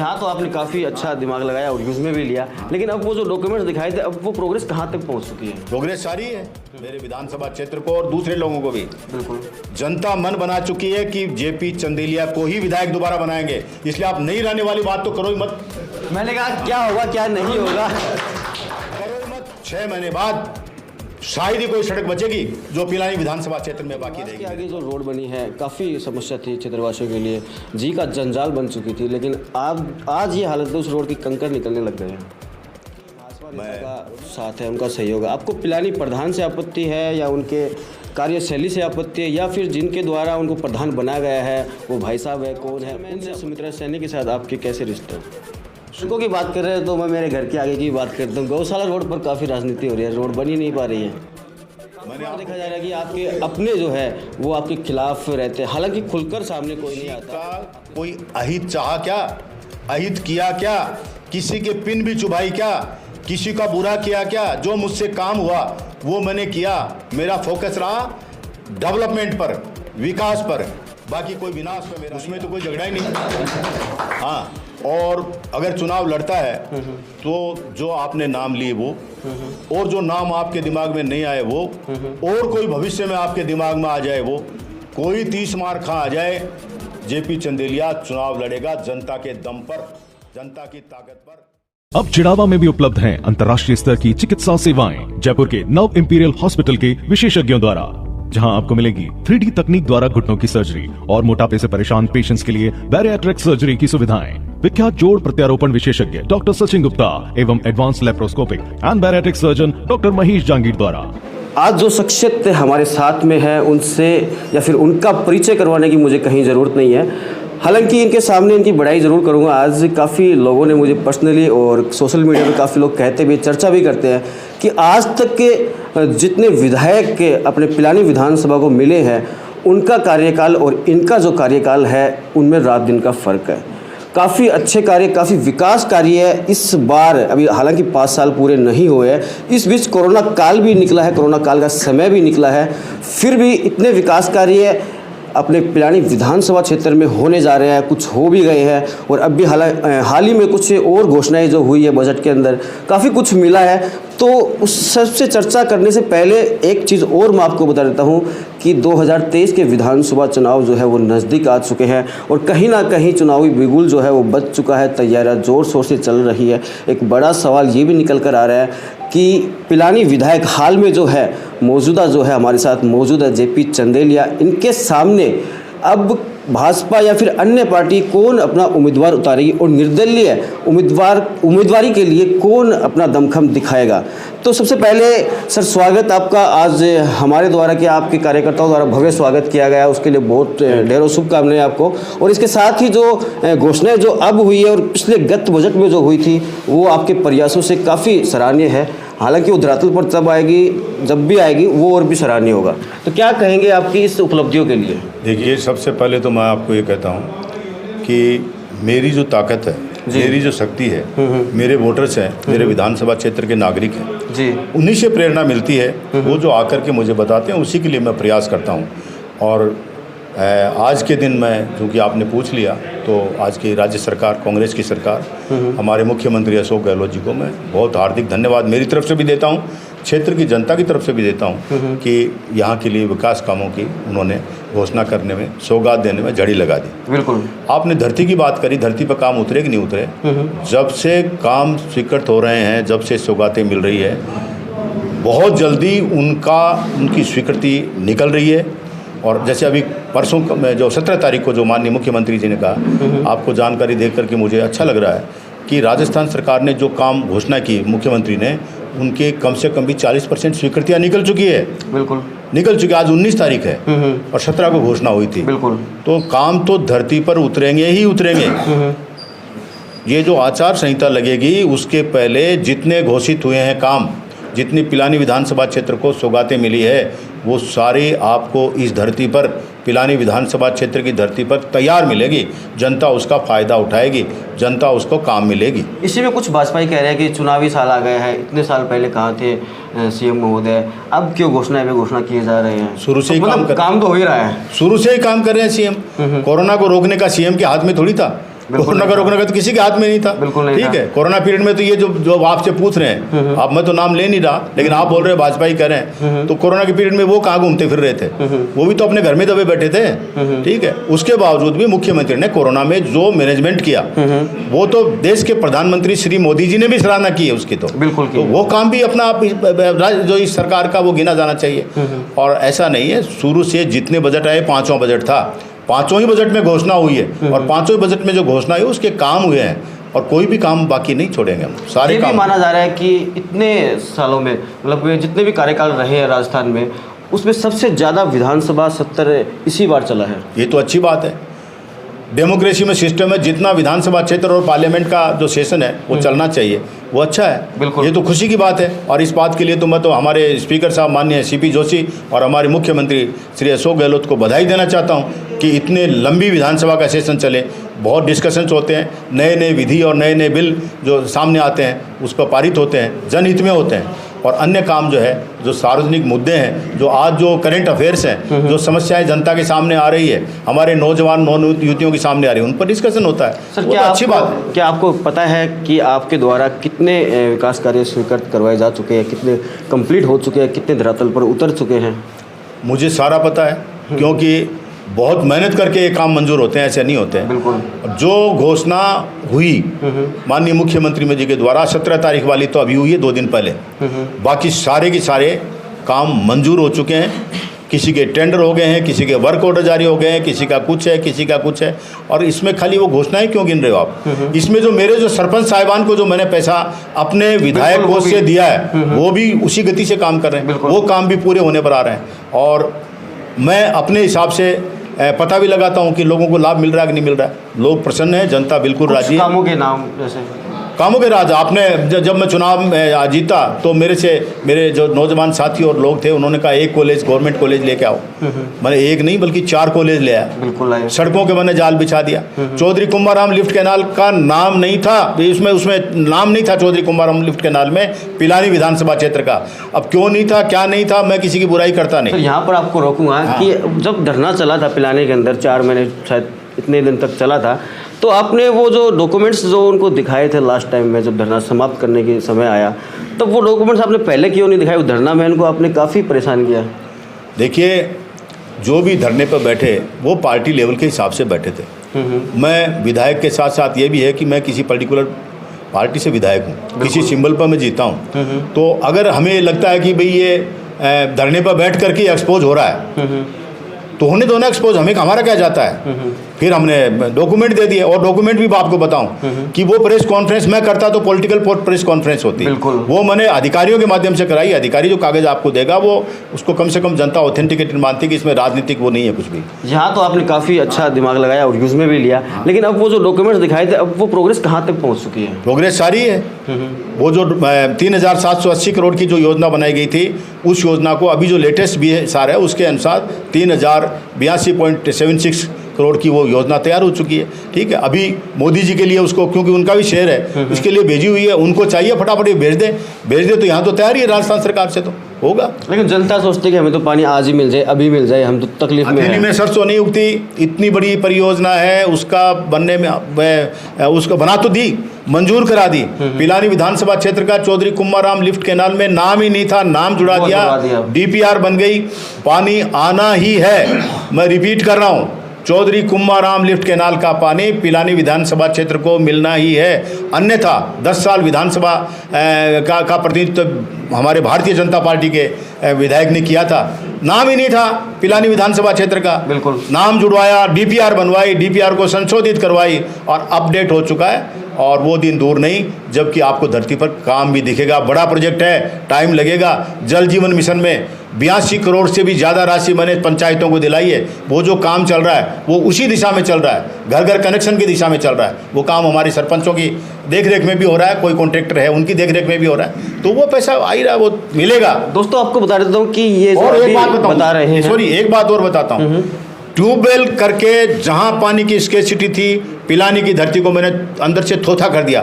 यहाँ तो आपने काफ़ी अच्छा दिमाग लगाया और यूज़ में भी लिया, लेकिन अब वो जो डॉक्यूमेंट्स दिखाए थे, अब वो प्रोग्रेस कहाँ तक पहुँच चुकी है? प्रोग्रेस सारी है मेरे विधानसभा क्षेत्र को और दूसरे लोगों को भी। बिल्कुल, जनता मन बना चुकी है कि जेपी चंदेलिया को ही विधायक दोबारा बनाएंगे, इसलिए आप नहीं रहने वाली बात तो करो ही मत। मैंने कहा क्या होगा क्या नहीं होगा, करो ही मत। 6 महीने बाद शायद ही कोई सड़क बचेगी जो पिलानी विधानसभा क्षेत्र में बाकी के रहेगी। आगे जो रोड बनी है काफ़ी समस्या थी क्षेत्रवासियों के लिए, जी का जंजाल बन चुकी थी, लेकिन आज ये हालत है उस रोड की कंकर निकलने लग गए हैं। भाजपा नेता का साथ है, उनका सहयोग है। आपको पिलानी प्रधान से आपत्ति है या उनके कार्यशैली से आपत्ति है, या फिर जिनके द्वारा उनको प्रधान बनाया गया है वो भाई साहब है, कौन है? उनसे सुमित्रा सैनी के साथ आपके कैसे रिश्ते हैं? सड़कों की बात कर रहे हैं तो मैं मेरे घर के आगे की बात करता हूँ। गौशाला रोड पर काफ़ी राजनीति हो रही है, रोड बनी नहीं पा रही है। मैंने देखा जा रहा है कि आपके अपने जो है वो आपके खिलाफ रहते हैं, हालांकि खुलकर सामने कोई नहीं आता। कोई अहित चाहा क्या, अहित किया क्या, किसी के पिन भी चुभाई क्या, किसी का बुरा किया क्या? जो मुझसे काम हुआ वो मैंने किया। मेरा फोकस रहा डेवलपमेंट पर, विकास पर, बाकी कोई विनाश पर मेरा उसमें तो कोई झगड़ा ही नहीं। हाँ, और अगर चुनाव लड़ता है तो जो आपने नाम लिए वो, और जो नाम आपके दिमाग में नहीं आए वो, और कोई भविष्य में आपके दिमाग में आ जाए वो, कोई 30 मार खा आ जाए, जेपी चंदेलिया चुनाव लड़ेगा जनता के दम पर, जनता की ताकत पर। अब चिड़ावा में भी उपलब्ध हैं अंतर्राष्ट्रीय स्तर की चिकित्सा सेवाएं जयपुर के नव इंपीरियल हॉस्पिटल के विशेषज्ञों द्वारा, जहां आपको मिलेगी 3D तकनीक द्वारा घुटनों की सर्जरी और मोटापे से परेशान पेशेंट्स के लिए बैरिएट्रिक सर्जरी की सुविधाएं। विख्यात जोड़ प्रत्यारोपण विशेषज्ञ डॉक्टर सचिन गुप्ता एवं advance laparoscopic and bariatric surgeon doctor Mahesh Jangir द्वारा। आज जो शख्सियत हमारे साथ में है उनसे या फिर उनका परिचय करवाने की मुझे कहीं ज़रूरत नहीं है, हालांकि इनके सामने इनकी बड़ाई ज़रूर करूंगा। आज काफ़ी लोगों ने मुझे पर्सनली और सोशल मीडिया पे काफ़ी लोग कहते भी, चर्चा भी करते हैं कि आज तक के जितने विधायक के अपने पिलानी विधानसभा को मिले हैं उनका कार्यकाल और इनका जो कार्यकाल है उनमें रात दिन का फ़र्क है। काफ़ी अच्छे कार्य, काफ़ी विकास कार्य है इस बार। अभी हालांकि 5 साल पूरे नहीं हुए हैं, इस बीच कोरोना काल भी निकला है, कोरोना काल का समय भी निकला है, फिर भी इतने विकास कार्य अपने पिलानी विधानसभा क्षेत्र में होने जा रहे हैं, कुछ हो भी गए हैं। और अब भी हाल ही में कुछ और घोषणाएं जो हुई है बजट के अंदर, काफ़ी कुछ मिला है। तो उस सबसे चर्चा करने से पहले एक चीज़ और मैं आपको बता देता हूं कि 2023 के विधानसभा चुनाव जो है वो नज़दीक आ चुके हैं और कहीं ना कहीं चुनावी बिगुल जो है वो बच चुका है, तैयारियां ज़ोर शोर से चल रही है। एक बड़ा सवाल ये भी निकल कर आ रहा है कि पिलानी विधायक हाल में जो है मौजूदा जो है हमारे साथ मौजूद है जेपी चंदेलिया, इनके सामने अब भाजपा या फिर अन्य पार्टी कौन अपना उम्मीदवार उतारेगी और निर्दलीय उम्मीदवारी के लिए कौन अपना दमखम दिखाएगा। तो सबसे पहले सर स्वागत आपका आज हमारे द्वारा, कि आपके कार्यकर्ताओं द्वारा भव्य स्वागत किया गया, उसके लिए बहुत ढेरों शुभकामनाएं आपको। और इसके साथ ही जो घोषणाएं जो अब हुई है और पिछले गत बजट में जो हुई थी वो आपके प्रयासों से काफ़ी सराहनीय है। हालांकि वो धरातल पर तब आएगी जब भी आएगी, वो और भी सराहनीय होगा। तो क्या कहेंगे आपकी इस उपलब्धियों के लिए? देखिए, सबसे पहले तो मैं आपको ये कहता हूँ कि मेरी जो ताकत है, मेरी जो शक्ति है, मेरे वोटर्स हैं, मेरे विधानसभा क्षेत्र के नागरिक हैं जी, उन्हीं से प्रेरणा मिलती है। वो जो आकर के मुझे बताते हैं उसी के लिए मैं प्रयास करता हूँ। और आज के दिन मैं, क्योंकि आपने पूछ लिया, तो आज की राज्य सरकार, कांग्रेस की सरकार, हमारे मुख्यमंत्री अशोक गहलोत जी को मैं बहुत हार्दिक धन्यवाद मेरी तरफ से भी देता हूँ, क्षेत्र की जनता की तरफ से भी देता हूँ कि यहाँ के लिए विकास कामों की उन्होंने घोषणा करने में, सौगात देने में जड़ी लगा दी। बिल्कुल। आपने धरती की बात करी, धरती पर काम उतरे कि नहीं उतरे? जब से काम स्वीकृत हो रहे हैं, जब से सौगातें मिल रही है, बहुत जल्दी उनकी स्वीकृति निकल रही है। और जैसे अभी परसों में जो 17 तारीख को जो माननीय मुख्यमंत्री जी ने कहा, आपको जानकारी देख करके मुझे अच्छा लग रहा है कि राजस्थान सरकार ने जो काम घोषणा की मुख्यमंत्री ने, उनके कम से कम भी 40% स्वीकृतियाँ निकल चुकी है। बिल्कुल निकल चुकी है। आज 19 तारीख है और 17 को घोषणा हुई थी। बिल्कुल। तो काम तो धरती पर उतरेंगे ही उतरेंगे। ये जो आचार संहिता लगेगी उसके पहले जितने घोषित हुए हैं काम, जितनी पिलानी विधानसभा क्षेत्र को सौगातें मिली है, वो सारी आपको इस धरती पर, पिलानी विधानसभा क्षेत्र की धरती पर तैयार मिलेगी। जनता उसका फ़ायदा उठाएगी, जनता उसको काम मिलेगी। इसी में कुछ भाजपाई कह रहे हैं कि चुनावी साल आ गए हैं, इतने साल पहले कहाँ थे सीएम महोदय, अब क्यों घोषणा पे घोषणा किए जा रहे हैं? शुरू से ही काम तो हो ही रहा है, शुरू से ही काम कर रहे हैं सीएम। कोरोना को रोकने का सीएम के हाथ में थोड़ी था, कोरोना का रोकने का तो किसी के हाथ में नहीं था। बिल्कुल नहीं ठीक था। है, कोरोना पीरियड में तो ये जो आपसे पूछ रहे हैं, अब मैं तो नाम ले नहीं रहा, लेकिन आप बोल रहे हैं भाजपा ही कर रहे हैं, तो कोरोना के पीरियड में वो कहाँ घूमते फिर रहे थे? वो भी तो अपने घर में दबे बैठे थे। ठीक है, उसके बावजूद भी मुख्यमंत्री ने कोरोना में जो मैनेजमेंट किया, वो तो देश के प्रधानमंत्री श्री मोदी जी ने भी सराहना की है उसकी। तो बिल्कुल तो वो काम भी अपना जो इस सरकार का वो गिना जाना चाहिए। और ऐसा नहीं है, शुरू से जितने बजट आए, पांचों बजट था, पांचों ही बजट में घोषणा हुई है, और पांचों ही बजट में जो घोषणा हुई उसके काम हुए हैं, और कोई भी काम बाकी नहीं छोड़ेंगे हम, सारे ये भी काम। माना जा रहा है कि इतने सालों में, मतलब जितने भी कार्यकाल रहे हैं राजस्थान में, उसमें सबसे ज़्यादा विधानसभा सत्र इसी बार चला है। ये तो अच्छी बात है। डेमोक्रेसी में सिस्टम है, जितना विधानसभा क्षेत्र और पार्लियामेंट का जो सेशन है वो चलना चाहिए, वो अच्छा है। बिल्कुल। ये तो खुशी की बात है, और इस बात के लिए तो मैं तो हमारे स्पीकर साहब माननीय सीपी जोशी और हमारे मुख्यमंत्री श्री अशोक गहलोत को बधाई देना चाहता हूँ कि इतने लंबी विधानसभा का सेशन चले। बहुत डिस्कशंस होते हैं, नए नए विधि और नए नए बिल जो सामने आते हैं उस पर पारित होते हैं, जनहित में होते हैं, और अन्य काम जो है, जो सार्वजनिक मुद्दे हैं, जो आज जो करंट अफेयर्स हैं, जो समस्याएं जनता के सामने आ रही है, हमारे नौजवान युवतियों के सामने आ रही है, उन पर डिस्कशन होता है। सर, वो क्या तो अच्छी बात है। क्या आपको पता है कि आपके द्वारा कितने विकास कार्य स्वीकृत करवाए जा चुके हैं, कितने कंप्लीट हो चुके हैं, कितने धरातल पर उतर चुके हैं? मुझे सारा पता है, क्योंकि बहुत मेहनत करके ये काम मंजूर होते हैं, ऐसे नहीं होते हैं। बिल्कुल। जो घोषणा हुई माननीय मुख्यमंत्री जी के द्वारा 17 तारीख वाली तो अभी हुई है 2 दिन पहले, बाकी सारे के सारे काम मंजूर हो चुके हैं। किसी के टेंडर हो गए हैं, किसी के वर्क ऑर्डर जारी हो गए हैं, किसी का कुछ है, किसी का कुछ है। और इसमें खाली वो घोषणाएं क्यों गिन रहे हो आप? इसमें जो मेरे जो सरपंच साहिबान को जो मैंने पैसा अपने विधायक कोष से दिया है, वो भी उसी गति से काम कर रहे हैं, वो काम भी पूरे होने पर आ रहे हैं। और मैं अपने हिसाब से पता भी लगाता हूं कि लोगों को लाभ मिल रहा है कि नहीं मिल रहा है। लोग प्रसन्न हैं, जनता बिल्कुल राजी है। कामों के नाम जैसे कामों के राज आपने जब मैं चुनाव में जीता तो मेरे जो नौजवान साथी और लोग थे, उन्होंने कहा एक कॉलेज, गवर्नमेंट कॉलेज लेके आओ। मैंने एक नहीं बल्कि 4 कॉलेज ले आया। बिल्कुल आए। सड़कों के मैंने जाल बिछा दिया। चौधरी कुंभाराम लिफ्ट कैनाल का नाम नहीं था, उसमें नाम नहीं था चौधरी कुंभाराम लिफ्ट कैनाल में पिलानी विधानसभा क्षेत्र का। अब क्यों नहीं था, क्या नहीं था, मैं किसी की बुराई करता नहीं। तो यहाँ पर आपको रोकूंगा कि जब धरना चला था पिलाने के अंदर, 4 महीने शायद इतने दिन तक चला था, तो आपने वो जो डॉक्यूमेंट्स जो उनको दिखाए थे लास्ट टाइम में जब धरना समाप्त करने के समय आया, तब वो डॉक्यूमेंट्स आपने पहले क्यों नहीं दिखाए? उस धरना मैन को आपने काफ़ी परेशान किया। देखिए, जो भी धरने पर बैठे वो पार्टी लेवल के हिसाब से बैठे थे। मैं विधायक के साथ साथ ये भी है कि मैं किसी पर्टिकुलर पार्टी से विधायक हूँ, किसी सिंबल पर मैं जीता हूँ। तो अगर हमें लगता है कि भाई ये धरने पर बैठ करके एक्सपोज हो रहा है, तो होने दो ना एक्सपोज, हमें हमारा क्या जाता है। फिर हमने डॉक्यूमेंट दे दिए, और डॉक्यूमेंट भी आपको बताऊं कि वो प्रेस कॉन्फ्रेंस मैं करता तो पॉलिटिकल प्रेस कॉन्फ्रेंस होती, वो मैंने अधिकारियों के माध्यम से कराई। अधिकारी जो कागज आपको देगा वो उसको कम से कम जनता ऑथेंटिकेटेड मानती है कि इसमें राजनीतिक वो नहीं है कुछ भी। यहाँ तो आपने काफ़ी अच्छा दिमाग लगाया और यूज़ में भी लिया, लेकिन अब वो जो डॉक्यूमेंट्स दिखाए थे, अब वो प्रोग्रेस कहाँ तक पहुँच चुकी है? प्रोग्रेस सारी है। वो जो 3780 करोड़ की जो योजना बनाई गई थी, उस योजना को अभी जो लेटेस्ट BSR है उसके अनुसार 3082.76 करोड़ की वो योजना तैयार हो चुकी है। ठीक है, अभी मोदी जी के लिए उसको, क्योंकि उनका भी शेयर है, उसके लिए भेजी हुई है। उनको चाहिए फटाफट भेज दे तो यहाँ तो तैयार ही है राजस्थान सरकार से, तो होगा। लेकिन जनता सोचती है कि हमें तो पानी आज ही मिल जाए, अभी मिल जाए, हम तो तकलीफ में दिल्ली में सरसों नहीं उगती, इतनी बड़ी परियोजना है, उसका बनने में उसको बना तो दी, मंजूर करा दी। पिलानी विधानसभा क्षेत्र का चौधरी कुंभाराम लिफ्ट कैनाल में नाम ही नहीं था, नाम जुड़ा दिया, DPR बन गई, पानी आना ही है। मैं रिपीट कर रहा हूँ, चौधरी कुंभाराम लिफ्ट कैनाल का पानी पिलानी विधानसभा क्षेत्र को मिलना ही है। अन्यथा 10 साल विधानसभा का प्रतिनिधित्व हमारे भारतीय जनता पार्टी के विधायक ने किया था, नाम ही नहीं था पिलानी विधानसभा क्षेत्र का। बिल्कुल नाम जुड़वाया, DPR बनवाई, DPR को संशोधित करवाई और अपडेट हो चुका है। और वो दिन दूर नहीं जबकि आपको धरती पर काम भी दिखेगा। बड़ा प्रोजेक्ट है, टाइम लगेगा। जल जीवन मिशन में 82 करोड़ से भी ज़्यादा राशि मैंने पंचायतों को दिलाई है। वो जो काम चल रहा है वो उसी दिशा में चल रहा है, घर घर कनेक्शन की दिशा में चल रहा है। वो काम हमारे सरपंचों की देखरेख में भी हो रहा है, कोई कॉन्ट्रैक्टर है उनकी देखरेख में भी हो रहा है, तो वो पैसा आ ही रहा है, वो मिलेगा। दोस्तों आपको बता देता हूँ कि ये और एक बात बता रहे हैं, सॉरी एक बात और बताता हूँ, ट्यूबवेल करके जहाँ पानी की स्केर्सिटी थी, पिलानी की धरती को मैंने अंदर से थोथा कर दिया।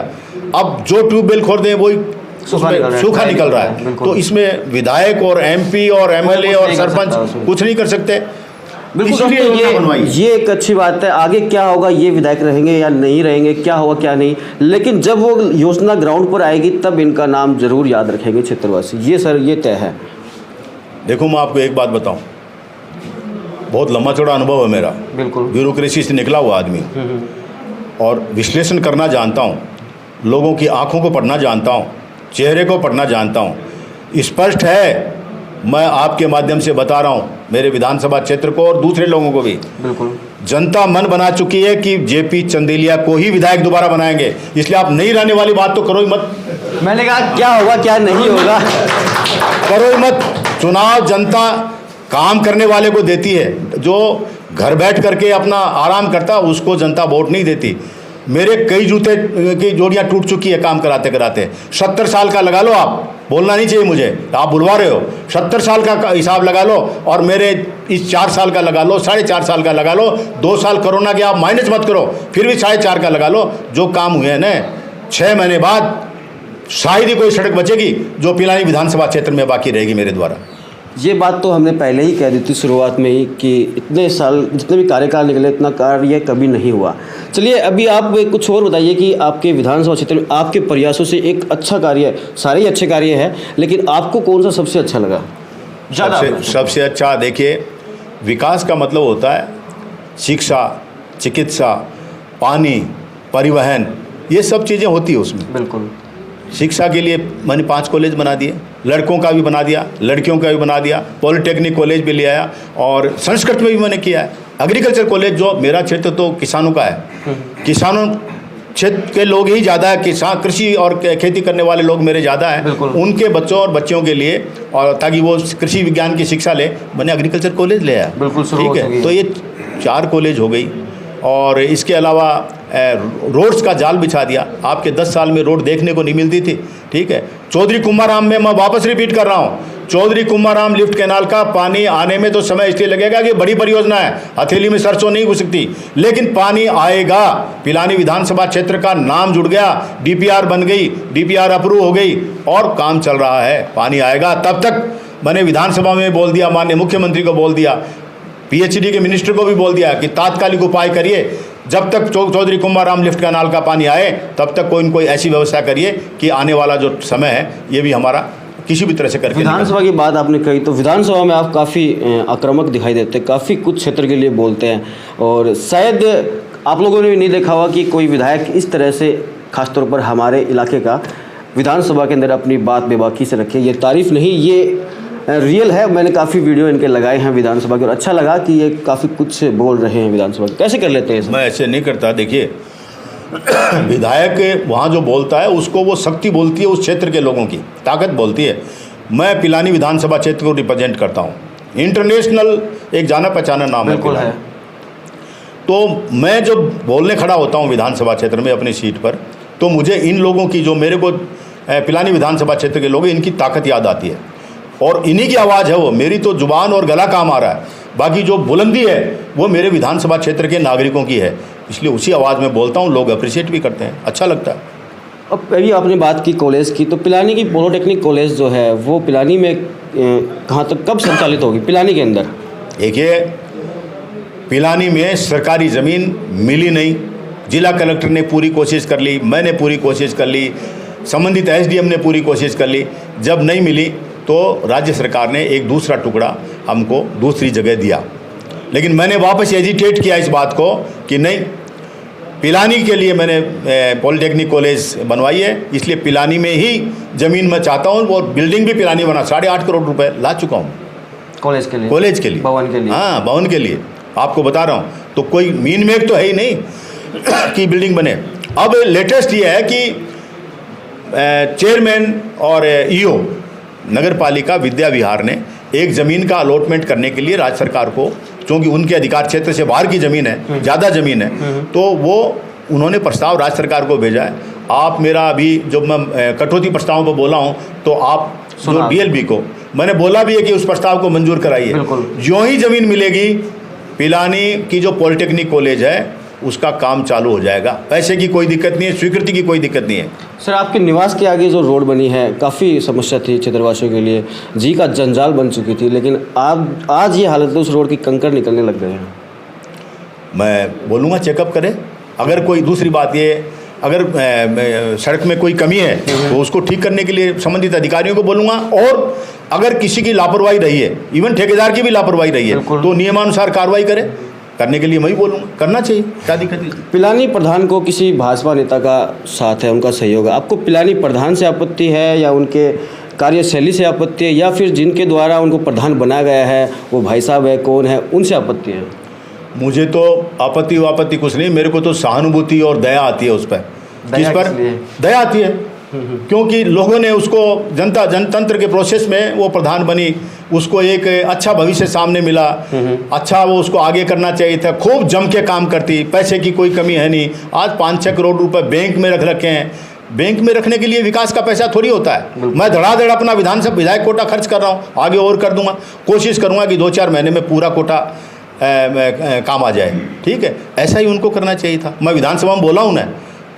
अब जो ट्यूबवेल खोल दें वही सूखा निकल रहा है। तो इसमें विधायक और MP और MLA और सरपंच कुछ नहीं कर सकते। बिल्कुल इसलिए दोस्तों, योजना बनवाई। ये एक अच्छी बात है। आगे क्या होगा, ये विधायक रहेंगे या नहीं रहेंगे, क्या होगा क्या नहीं, लेकिन जब वो योजना ग्राउंड पर आएगी तब इनका नाम जरूर याद रखेंगे क्षेत्रवासी। ये सर, ये तय है। देखो, मैं आपको एक बात बताऊं, बहुत लंबा चौड़ा अनुभव है मेरा, बिल्कुल। ब्यूरोक्रेसी से निकला हुआ आदमी हूं। और विश्लेषण करना जानता हूं, लोगों की आंखों को पढ़ना जानता हूं, चेहरे को पढ़ना जानता हूं। स्पष्ट है, मैं आपके माध्यम से बता रहा हूं, मेरे विधानसभा क्षेत्र को और दूसरे लोगों को भी, बिल्कुल। जनता मन बना चुकी है कि जेपी चंदेलिया को ही विधायक दोबारा बनाएंगे। इसलिए आप नहीं रहने वाली बात तो करो ही मत। मैंने कहा क्या होगा क्या नहीं होगा, करो ही मत। चुनाव जनता काम करने वाले को देती है, जो घर बैठ करके अपना आराम करता उसको जनता वोट नहीं देती। मेरे कई जूते की जोड़ियां टूट चुकी है काम कराते कराते। 70 साल का लगा लो, आप बोलना नहीं चाहिए मुझे, आप बुलवा रहे हो। 70 साल का हिसाब लगा लो और मेरे इस 4 साल का लगा लो, 4.5 साल का लगा लो, 2 साल कोरोना के आप माइनस मत करो, फिर भी 4.5 का लगा लो। जो काम हुए हैं ना, 6 महीने बाद शायद ही कोई सड़क बचेगी जो पिलानी विधानसभा क्षेत्र में बाकी रहेगी मेरे द्वारा। ये बात तो हमने पहले ही कह दी थी शुरुआत में ही कि इतने साल जितने भी कार्यकाल निकले इतना कार्य कभी नहीं हुआ। चलिए अभी आप कुछ और बताइए कि आपके विधानसभा क्षेत्र में आपके प्रयासों से एक अच्छा कार्य, सारे ही अच्छे कार्य हैं, लेकिन आपको कौन सा सबसे अच्छा लगा? सबसे अच्छा, देखिए, विकास का मतलब होता है शिक्षा, चिकित्सा, पानी, परिवहन, ये सब चीज़ें होती है उसमें। बिल्कुल। शिक्षा के लिए मैंने 5 कॉलेज बना दिए, लड़कों का भी बना दिया, लड़कियों का भी बना दिया, पॉलिटेक्निक कॉलेज भी ले आया, और संस्कृत में भी मैंने किया है। एग्रीकल्चर कॉलेज, जो मेरा क्षेत्र तो किसानों का है, किसानों क्षेत्र के लोग ही ज़्यादा है, किसान कृषि और खेती करने वाले लोग मेरे ज़्यादा हैं, उनके बच्चों और बच्चियों के लिए, और ताकि वो कृषि विज्ञान की शिक्षा ले, मैंने एग्रीकल्चर कॉलेज ले आया। बिल्कुल, ठीक है, तो ये 4 कॉलेज हो गई। और इसके अलावा रोड्स का जाल बिछा दिया। आपके 10 साल में रोड देखने को नहीं मिलती थी। ठीक है, चौधरी कुमाराम में, मैं वापस रिपीट कर रहा हूँ, चौधरी कुमाराम लिफ्ट कैनाल का पानी आने में तो समय इसलिए लगेगा कि बड़ी परियोजना है, हथेली में सरसों नहीं घुस सकती, लेकिन पानी आएगा। पिलानी विधानसभा क्षेत्र का नाम जुड़ गया, डीपीआर बन गई, डीपीआर अप्रूव हो गई और काम चल रहा है। पानी आएगा। तब तक मैंने विधानसभा में बोल दिया, माननीय मुख्यमंत्री को बोल दिया, पीएचडी के मिनिस्टर को भी बोल दिया कि तात्कालिक उपाय करिए, जब तक चौधरी कुमाराम लिफ्ट कैनाल का पानी आए तब तक कोई न कोई ऐसी व्यवस्था करिए कि आने वाला जो समय है ये भी हमारा किसी भी तरह से करके। विधानसभा की बात आपने कही, तो विधानसभा में आप काफ़ी आक्रामक दिखाई देते हैं, काफ़ी कुछ क्षेत्र के लिए बोलते हैं, और शायद आप लोगों ने भी नहीं देखा हुआ कि कोई विधायक इस तरह से, खासतौर पर हमारे इलाके का, विधानसभा के अंदर अपनी बात बेबाकी से रखे। ये तारीफ़ नहीं, ये रियल है। मैंने काफ़ी वीडियो इनके लगाए हैं विधानसभा के, और अच्छा लगा कि ये काफ़ी कुछ बोल रहे हैं विधानसभा। कैसे कर लेते हैं? मैं ऐसे नहीं करता। देखिए, विधायक वहाँ जो बोलता है उसको वो शक्ति बोलती है, उस क्षेत्र के लोगों की ताकत बोलती है। मैं पिलानी विधानसभा क्षेत्र को रिप्रेजेंट करता हूँ, इंटरनेशनल एक जाना पहचाना नाम है पिलानी। तो मैं जब बोलने खड़ा होता हूँ विधानसभा क्षेत्र में अपनी सीट पर, तो मुझे इन लोगों की, जो मेरे को पिलानी विधानसभा क्षेत्र के लोग, इनकी ताकत याद आती है, और इन्हीं की आवाज़ है वो। मेरी तो जुबान और गला काम आ रहा है, बाकी जो बुलंदी है वो मेरे विधानसभा क्षेत्र के नागरिकों की है, इसलिए उसी आवाज़ में बोलता हूँ। लोग अप्रिशिएट भी करते हैं, अच्छा लगता है। अब अभी आपने बात की कॉलेज की, तो पिलानी की पॉलिटेक्निक कॉलेज जो है वो पिलानी में कहाँ तक, कब संचालित होगी पिलानी के अंदर? देखिए, पिलानी में सरकारी ज़मीन मिली नहीं। जिला कलेक्टर ने पूरी कोशिश कर ली, मैंने पूरी कोशिश कर ली, संबंधित एसडीएम ने पूरी कोशिश कर ली। जब नहीं मिली तो राज्य सरकार ने एक दूसरा टुकड़ा हमको दूसरी जगह दिया, लेकिन मैंने वापस एजिटेट किया इस बात को कि नहीं, पिलानी के लिए मैंने पॉलिटेक्निक कॉलेज बनवाई है, इसलिए पिलानी में ही ज़मीन मैं चाहता हूँ। वो बिल्डिंग भी पिलानी बना, 8.5 करोड़ रुपए ला चुका हूँ कॉलेज के लिए, भवन के लिए। हाँ, भवन के लिए आपको बता रहा हूँ। तो कोई मीन मेक तो है ही नहीं कि बिल्डिंग बने। अब लेटेस्ट ये है कि चेयरमैन और ईओ नगर पालिका विद्या विहार ने एक ज़मीन का अलॉटमेंट करने के लिए राज्य सरकार को, क्योंकि उनके अधिकार क्षेत्र से बाहर की ज़मीन है, ज़्यादा ज़मीन है, तो वो उन्होंने प्रस्ताव राज्य सरकार को भेजा है। आप मेरा अभी जब मैं कटौती प्रस्तावों पर बोला हूँ, तो आप जो डीएलबी को मैंने बोला भी है कि उस प्रस्ताव को मंजूर कराइए। जो ही ज़मीन मिलेगी, पिलानी की जो पॉलिटेक्निक कॉलेज है उसका काम चालू हो जाएगा। पैसे की कोई दिक्कत नहीं है, स्वीकृति की कोई दिक्कत नहीं है। सर, आपके निवास के आगे जो रोड बनी है काफ़ी समस्या थी क्षेत्रवासियों के लिए, जी का जंजाल बन चुकी थी, लेकिन आज ये हालत है उस रोड की कंकड़ निकलने लग गए हैं। मैं बोलूँगा चेकअप करें। अगर कोई दूसरी बात ये, अगर सड़क में कोई कमी है तो उसको ठीक करने के लिए संबंधित अधिकारियों को बोलूँगा। और अगर किसी की लापरवाही रही है, इवन ठेकेदार की भी लापरवाही रही है, तो नियमानुसार कार्रवाई करने के लिए मैं ही बोलूँगा, करना चाहिए, क्या दिक्कत है। पिलानी प्रधान को किसी भाजपा नेता का साथ है, उनका सहयोग है, आपको पिलानी प्रधान से आपत्ति है या उनके कार्यशैली से आपत्ति है, या फिर जिनके द्वारा उनको प्रधान बनाया गया है वो भाई साहब है, कौन है, उनसे आपत्ति है? मुझे तो आपत्ति वापत्ति कुछ नहीं, मेरे को तो सहानुभूति और दया आती है उस पर। किस पर दया आती है? क्योंकि लोगों ने उसको जनतंत्र के प्रोसेस में वो प्रधान बनी, उसको एक अच्छा भविष्य सामने मिला, अच्छा वो उसको आगे करना चाहिए था, खूब जम के काम करती, पैसे की कोई कमी है नहीं। आज 5-6 करोड़ रुपए बैंक में रख रखे हैं। बैंक में रखने के लिए विकास का पैसा थोड़ी होता है। मैं धड़ाधड़ अपना विधानसभा विधायक कोटा खर्च कर रहा हूँ, आगे और कर दूंगा, कोशिश करूँगा कि 2-4 महीने में पूरा कोटा काम आ जाए। ठीक है, ऐसा ही उनको करना चाहिए था। मैं विधानसभा में बोला हूँ ना,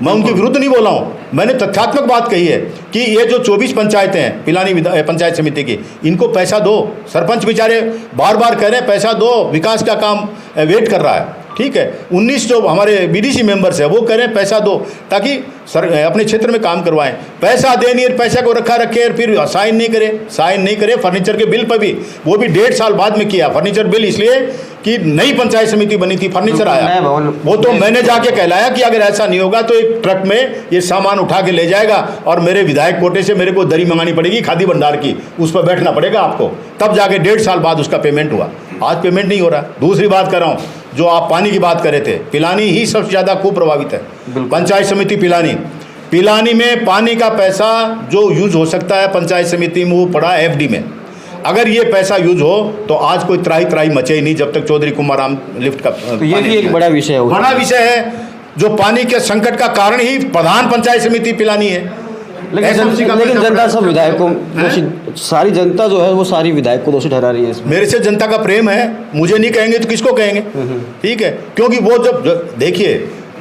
मैं उनके विरुद्ध नहीं बोला हूँ, मैंने तथ्यात्मक बात कही है कि ये जो 24 पंचायतें हैं पिलानी पंचायत समिति की, इनको पैसा दो। सरपंच बेचारे बार बार कह रहे हैं पैसा दो, विकास का काम वेट कर रहा है। ठीक है, 19 जो हमारे बीडीसी मेंबर्स है वो कह रहे हैं पैसा दो, ताकि अपने क्षेत्र में काम करवाएं। पैसा दे नहीं, पैसा को रखा रखे, फिर साइन नहीं करे फर्नीचर के बिल पर भी, वो भी 1.5 साल बाद में किया फर्नीचर बिल, इसलिए कि नई पंचायत समिति बनी थी, फर्नीचर आया। वो तो मैंने जाके कहलाया कि अगर ऐसा नहीं होगा तो एक ट्रक में ये सामान उठा के ले जाएगा और मेरे विधायक कोटे से मेरे को दरी मंगानी पड़ेगी खादी भंडार की, उस पर बैठना पड़ेगा आपको, तब जाके 1.5 साल बाद उसका पेमेंट हुआ। आज पेमेंट नहीं हो रहा। दूसरी बात कर रहा हूँ, जो आप पानी की बात कर रहे थे, पिलानी ही सबसे ज़्यादा खूब प्रभावित है। पंचायत समिति पिलानी में पानी का पैसा जो यूज हो सकता है पंचायत समिति में, वो पड़ा एफडी में। अगर ये पैसा यूज हो तो आज कोई त्राही मचे ही नहीं, जब तक चौधरी कुमाराम लिफ्ट का। तो ये भी एक बड़ा विषय है, बड़ा विषय है, जो पानी के संकट का कारण ही प्रधान पंचायत समिति पिलानी है। लेकिन जनता सब विधायकों, सारी जनता जो है वो सारी विधायक को दोषी ठहरा रही है। मेरे से जनता का प्रेम है, मुझे नहीं कहेंगे तो किसको कहेंगे? ठीक है, क्योंकि वो जब देखिए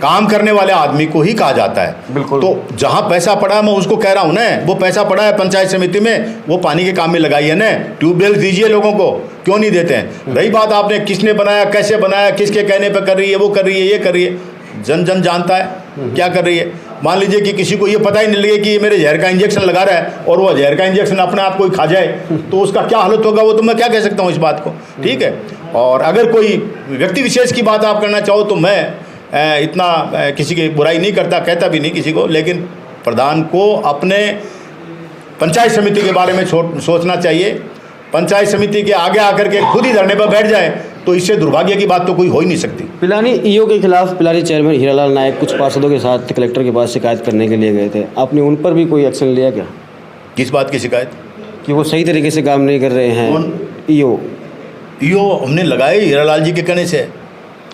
काम करने वाले आदमी को ही कहा जाता है। बिल्कुल। तो जहाँ पैसा पड़ा है, मैं उसको कह रहा हूँ ना, वो पैसा पड़ा है पंचायत समिति में, वो पानी के काम में लगाइए ना, ट्यूबवेल दीजिए लोगों को, क्यों नहीं देते हैं? रही बात आपने किसने बनाया, कैसे बनाया, किसके कहने पर कर रही है, वो कर रही है, ये कर रही है, जन जानता है क्या कर रही है। मान लीजिए कि किसी को ये पता ही नहीं लगे कि ये मेरे जहर का इंजेक्शन लगा रहा है और वो जहर का इंजेक्शन अपने आप कोई खा जाए, तो उसका क्या हालत होगा, वो तो मैं क्या कह सकता हूँ इस बात को। ठीक है, और अगर कोई व्यक्ति विशेष की बात आप करना चाहो तो मैं इतना किसी की बुराई नहीं करता, कहता भी नहीं किसी को, लेकिन प्रधान को अपने पंचायत समिति के बारे में सोचना चाहिए। पंचायत समिति के आगे आकर के खुद ही धरने पर बैठ जाए तो इससे दुर्भाग्य की बात तो कोई हो ही नहीं सकती। पिलानी ईओ के खिलाफ पिलानी चेयरमैन हीरालाल नायक कुछ पार्षदों के साथ कलेक्टर के पास शिकायत करने के लिए गए थे, आपने उन पर भी कोई एक्शन लिया क्या? किस बात की शिकायत? कि वो सही तरीके से काम नहीं कर रहे हैं। ईओ हमने लगाए हीरालाल जी के कहने से,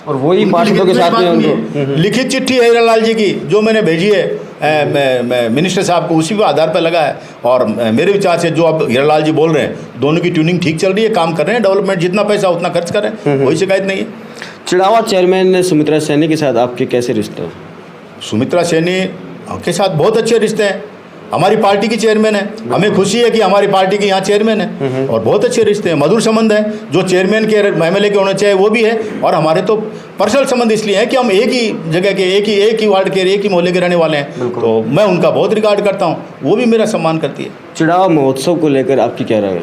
और वही पार्षदों के साथ में उनको लिखित चिट्ठी है हीरालाल जी की जो मैंने भेजी है मिनिस्टर साहब को, उसी के आधार पर लगा है। और मेरे विचार से जो अब हीरालाल जी बोल रहे हैं, दोनों की ट्यूनिंग ठीक चल रही है, काम कर रहे हैं, डेवलपमेंट जितना पैसा उतना खर्च कर रहे हैं, कोई शिकायत नहीं है। चिड़ावा चेयरमैन सुमित्रा सैनी के साथ आपके कैसे रिश्ते हैं? सुमित्रा सैनी के साथ बहुत अच्छे रिश्ते हैं, हमारी पार्टी की चेयरमैन है, हमें खुशी है कि हमारी पार्टी की यहाँ चेयरमैन है, और बहुत अच्छे रिश्ते हैं, मधुर संबंध है। जो चेयरमैन के एमएलए के होने चाहिए वो भी है, और हमारे तो पर्सनल संबंध इसलिए है कि हम एक ही जगह के, एक ही वार्ड के, एक ही मोहल्ले के रहने वाले हैं, तो मैं उनका बहुत रिगार्ड करता हूँ, वो भी मेरा सम्मान करती है। चिड़ावा महोत्सव को लेकर आपकी क्या राय है?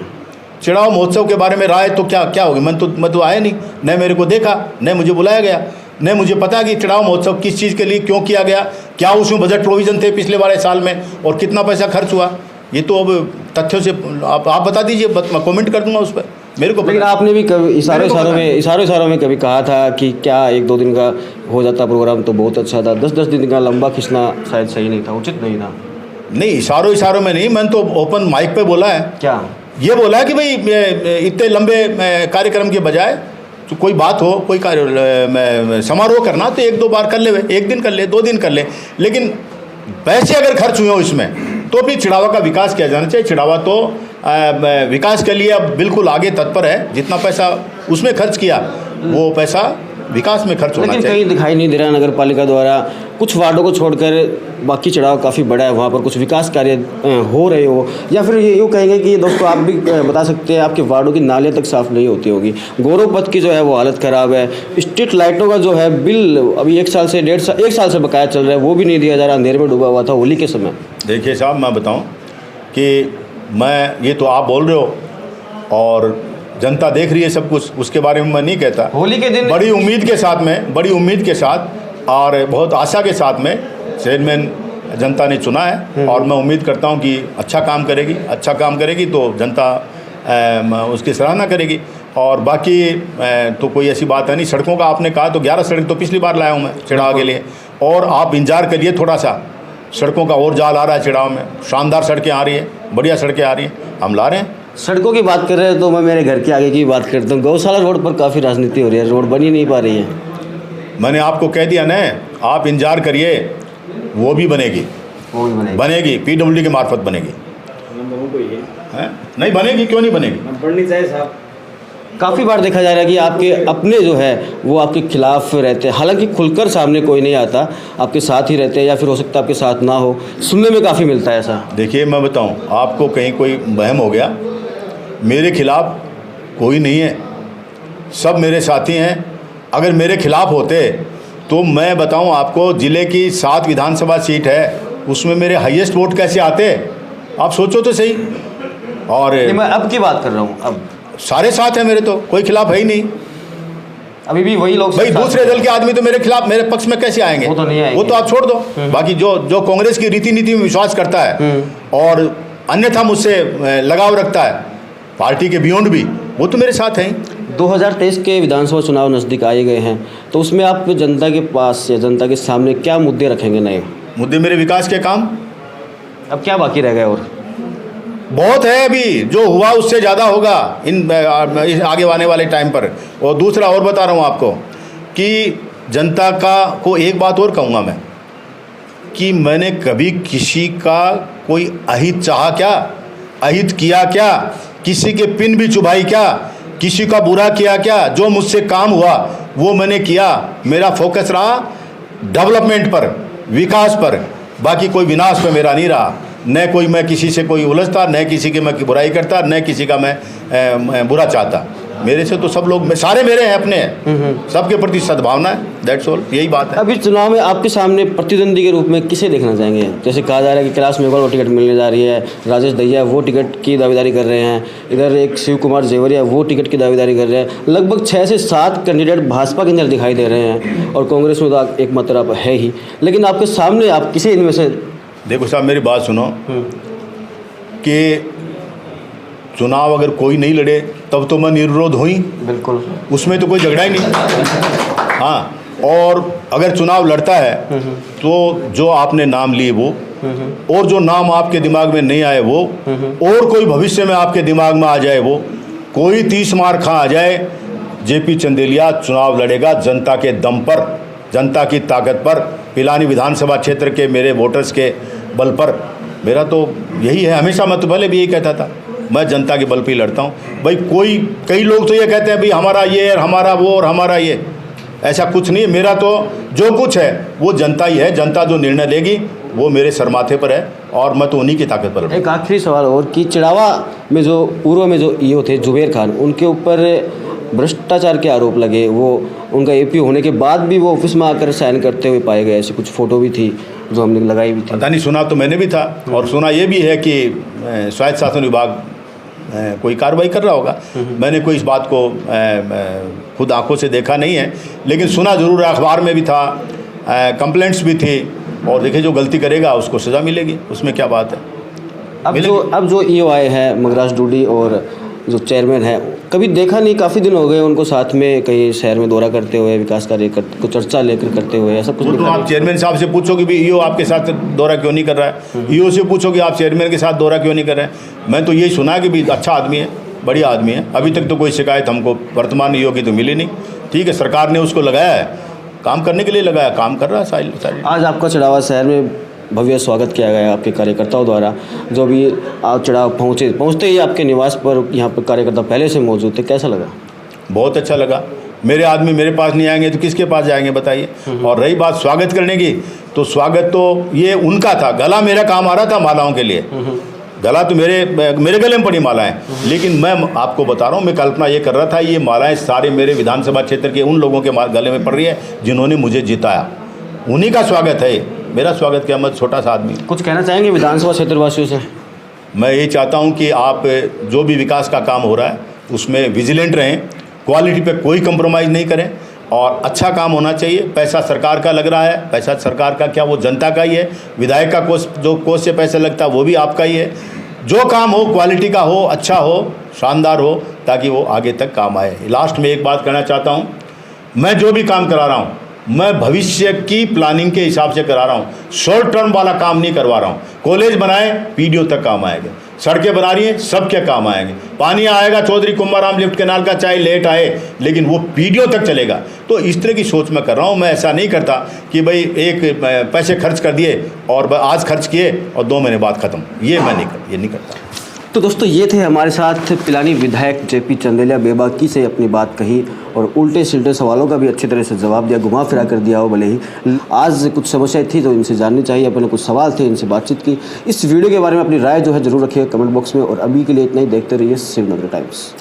चिड़ावा महोत्सव के बारे में राय तो क्या होगी, मैं तो आया नहीं, न मेरे को देखा, न मुझे बुलाया गया, न मुझे पता कि चिड़ावा महोत्सव किस चीज़ के लिए क्यों किया गया, क्या उसमें बजट प्रोविज़न थे पिछले वाले साल में, और कितना पैसा खर्च हुआ, ये तो अब तथ्यों से आप बता दीजिए, मैं कमेंट कर दूंगा उस पर, मेरे को। लेकिन आपने भी कभी इशारों में कभी कहा था कि क्या 1-2 दिन का हो जाता प्रोग्राम तो बहुत अच्छा था, 10-10 दिन का लंबा खींचना शायद सही नहीं था, उचित नहीं था। नहीं, इशारों में नहीं, मैंने तो ओपन माइक पे बोला है। क्या ये बोला है कि भाई इतने लंबे कार्यक्रम के बजाय तो कोई बात हो, कोई समारोह करना तो 1-2 बार कर ले, 1 दिन कर ले, 2 दिन कर ले, लेकिन पैसे अगर खर्च हुए हो इसमें तो फिर चिड़ावा का विकास किया जाना चाहिए। चिड़ावा तो विकास के लिए अब बिल्कुल आगे तत्पर है, जितना पैसा उसमें खर्च किया वो पैसा विकास में खर्च होना लेकिन चाहिए। कहीं दिखाई नहीं दे रहा नगर पालिका द्वारा कुछ वार्डों को छोड़कर बाकी चढ़ाव काफ़ी बड़ा है, वहाँ पर कुछ विकास कार्य हो रहे हो, या फिर ये यूँ कहेंगे कि दोस्तों आप भी बता सकते हैं आपके वार्डों की नालियाँ तक साफ़ नहीं होती होगी, गौरव पथ की जो है वो हालत ख़राब है, स्ट्रीट लाइटों का जो है बिल अभी 1 साल से 1 साल से बकाया चल रहा है, वो भी नहीं दिया जा रहा, अंधेरे में डूबा हुआ था होली के समय। देखिए साहब, मैं बताऊं कि मैं ये तो आप बोल रहे हो और जनता देख रही है सब कुछ, उसके बारे में मैं नहीं कहता। होली के दिन बड़ी उम्मीद के साथ और बहुत आशा के साथ में चेयरमैन जनता ने चुना है और मैं उम्मीद करता हूं कि अच्छा काम करेगी तो जनता उसकी सराहना करेगी। और बाकी तो कोई ऐसी बात है नहीं। सड़कों का आपने कहा तो 11 सड़क तो पिछली बार लाया हूँ मैं चिड़ाव के लिए, और आप इंतजार करिए थोड़ा सा, सड़कों का और जाल आ रहा है चिड़ाव में, शानदार सड़कें आ रही है, बढ़िया सड़कें आ रही हैं, हम ला रहे हैं। सड़कों की बात कर रहे हैं तो मैं मेरे घर के आगे की बात करता हूँ, गौशाला रोड पर काफ़ी राजनीति हो रही है, रोड बनी नहीं पा रही है। मैंने आपको कह दिया ना, आप इंतजार करिए, वो भी बनेगी PWD के मार्फत बनेगी। नहीं बनेगी, क्यों नहीं बनेगी, बढ़नी चाहिए साहब। काफ़ी बार देखा जा रहा है कि आपके अपने जो है वो आपके खिलाफ रहते हैं, हालांकि खुलकर सामने कोई नहीं आता, आपके साथ ही रहते हैं, या फिर हो सकता है आपके साथ ना हो, सुनने में काफ़ी मिलता है ऐसा। देखिए मैं बताऊं आपको, कहीं कोई वहम हो गया, मेरे खिलाफ कोई नहीं है, सब मेरे साथी हैं। अगर मेरे खिलाफ होते तो मैं बताऊं आपको, ज़िले की 7 विधानसभा सीट है, उसमें मेरे हाईएस्ट वोट कैसे आते, आप सोचो तो सही। और मैं अब की बात कर रहा हूँ, अब सारे साथ हैं मेरे, तो कोई खिलाफ है ही नहीं। अभी भी वही लोग भाई दूसरे दल के आदमी तो मेरे खिलाफ, मेरे पक्ष में कैसे आएंगे? वो तो नहीं आएंगे। वो तो आप छोड़ दो। बाकी जो कांग्रेस की रीति नीति में विश्वास करता है और अन्यथा मुझसे लगाव रखता है पार्टी के बियॉन्ड भी, वो तो मेरे साथ हैं। 2023 के विधानसभा चुनाव नज़दीक आए गए हैं, तो उसमें आप जनता के पास या जनता के सामने क्या मुद्दे रखेंगे? नए मुद्दे मेरे विकास के काम। अब क्या बाकी रह गए? और बहुत है अभी, जो हुआ उससे ज़्यादा होगा इन आगे आने वाले टाइम पर। और दूसरा और बता रहा हूँ आपको कि जनता को एक बात और कहूँगा मैं, कि मैंने कभी किसी का कोई अहित चाहा क्या, अहित किया क्या, किसी के पिन भी चुभाई क्या, किसी का बुरा किया क्या? जो मुझसे काम हुआ वो मैंने किया। मेरा फोकस रहा डेवलपमेंट पर, विकास पर, बाकी कोई विनाश पे मेरा नहीं रहा। न कोई मैं किसी से कोई उलझता, न किसी की मैं बुराई करता, न किसी का मैं बुरा चाहता। मेरे से तो सब लोग सारे मेरे हैं, अपने हैं, सबके प्रति सद्भावना है, दैट्स ऑल, यही बात है। अभी चुनाव में आपके सामने प्रतिद्वंदी के रूप में किसे देखना चाहेंगे? जैसे कहा जा रहा है कि कैलाश मेघवाल को टिकट मिलने जा रही है, राजेश दहिया वो टिकट की दावेदारी कर रहे हैं, इधर एक शिव कुमार जेवरिया वो टिकट की दावेदारी कर रहे हैं। लगभग 6 से 7 कैंडिडेट भाजपा के अंदर दिखाई दे रहे हैं, और कांग्रेस में तो एक मात्र आप है ही। लेकिन आपके सामने आप किसे इनमें से? देखो साहब, मेरी बात सुनो कि चुनाव अगर कोई नहीं लड़े तब तो मैं निर्विरोध हुई, बिल्कुल, उसमें तो कोई झगड़ा ही नहीं। हाँ, और अगर चुनाव लड़ता है तो जो आपने नाम लिए वो, और जो नाम आपके दिमाग में नहीं आए वो, और कोई भविष्य में आपके दिमाग में आ जाए वो, कोई 30 मार खा आ जाए, जेपी चंदेलिया चुनाव लड़ेगा जनता के दम पर, जनता की ताकत पर, पिलानी विधानसभा क्षेत्र के मेरे वोटर्स के बल पर। मेरा तो यही है, हमेशा मैं तो पहले भी यही कहता था, मैं जनता के बल पे ही लड़ता हूँ। भाई कई लोग तो ये कहते हैं भाई हमारा ये और हमारा वो और हमारा ये, ऐसा कुछ नहीं है। मेरा तो जो कुछ है वो जनता ही है, जनता जो निर्णय लेगी वो मेरे सरमाथे पर है, और मैं तो उन्हीं की ताकत पर। एक आखिरी सवाल और, कि चिड़ावा में जो पूर्व में जो ईओ थे जुबेर खान, उनके ऊपर भ्रष्टाचार के आरोप लगे, वो उनका एपी होने के बाद भी वो ऑफिस में आकर साइन करते हुए पाए गए, ऐसी कुछ फ़ोटो भी थी जो हमने लगाई भी थी। पता नहीं, सुना तो मैंने भी था, और सुना ये भी है कि स्वायत्त शासन विभाग कोई कार्रवाई कर रहा होगा। मैंने कोई इस बात को खुद आंखों से देखा नहीं है, लेकिन सुना ज़रूर है, अखबार में भी था, कंप्लेंट्स भी थी। और देखिए, जो गलती करेगा उसको सज़ा मिलेगी, उसमें क्या बात है। अब जो ईओ आए हैं मगराज डूडी, और जो चेयरमैन है, कभी देखा नहीं, काफ़ी दिन हो गए उनको साथ में कहीं शहर में दौरा करते हुए, विकास कार्य को चर्चा लेकर करते हुए, ऐसा कुछ? तो आप चेयरमैन साहब से पूछो कि भाई ईओ आपके साथ दौरा क्यों नहीं कर रहा है, ईओ से पूछो कि आप चेयरमैन के साथ दौरा क्यों नहीं कर रहे हैं। मैं तो यही सुना कि भाई अच्छा आदमी है, बढ़िया आदमी है। अभी तक तो कोई शिकायत हमको वर्तमान ईओ की तो मिली नहीं। ठीक है, सरकार ने उसको लगाया है, काम करने के लिए लगाया, काम कर रहा है साइल। आज आपका चिड़ावा शहर में भव्य स्वागत किया गया आपके कार्यकर्ताओं द्वारा। जो भी आप चिड़ाव पहुँचते ही आपके निवास पर यहाँ पर कार्यकर्ता पहले से मौजूद थे, कैसा लगा? बहुत अच्छा लगा। मेरे आदमी मेरे पास नहीं आएंगे तो किसके पास जाएंगे बताइए। और रही बात स्वागत करने की, तो स्वागत तो ये उनका था, गला मेरा काम आ रहा था मालाओं के लिए, गला तो मेरे गले में पड़ी मालाएं, लेकिन मैं आपको बता रहा हूँ, मैं कल्पना ये कर रहा था ये मालाएं सारे मेरे विधानसभा क्षेत्र के उन लोगों के गले में पड़ रही है जिन्होंने मुझे जिताया, उन्हीं का स्वागत है। मेरा स्वागत क्या, मैं छोटा सा आदमी। कुछ कहना चाहेंगे विधानसभा क्षेत्रवासियों से? मैं ये चाहता हूँ कि आप जो भी विकास का काम हो रहा है उसमें विजिलेंट रहें, क्वालिटी पे कोई कंप्रोमाइज़ नहीं करें और अच्छा काम होना चाहिए। पैसा सरकार का लग रहा है, पैसा सरकार का क्या, वो जनता का ही है। विधायक का कोष, जो कोष से पैसा लगता है वो भी आपका ही है। जो काम हो क्वालिटी का हो, अच्छा हो, शानदार हो, ताकि वो आगे तक काम आए। लास्ट में एक बात कहना चाहता हूँ, मैं जो भी काम करा रहा हूँ मैं भविष्य की प्लानिंग के हिसाब से करा रहा हूँ, शॉर्ट टर्म वाला काम नहीं करवा रहा हूँ। कॉलेज बनाए पीडीओ तक काम आएंगे, सड़कें बना रही हैं सबके काम आएंगे, पानी आएगा चौधरी कुंभाराम लिफ्ट कैनाल का चाहे लेट आए लेकिन वो पीडीओ तक चलेगा। तो इस तरह की सोच मैं कर रहा हूँ। मैं ऐसा नहीं करता कि भाई एक पैसे खर्च कर दिए और आज खर्च किए और 2 महीने बाद ख़त्म, ये नहीं करता। तो दोस्तों ये थे हमारे साथ पिलानी विधायक जेपी चंदेलिया। बेबाकी से अपनी बात कही और उल्टे सिल्टे सवालों का भी अच्छी तरह से जवाब दिया, घुमा फिरा कर दिया हो। भले ही आज कुछ समस्याएं थी तो इनसे जाननी चाहिए, अपने कुछ सवाल थे इनसे बातचीत की। इस वीडियो के बारे में अपनी राय जो है ज़रूर रखिएगा कमेंट बॉक्स में। और अभी के लिए इतना ही, देखते रहिए शिवनगर टाइम्स।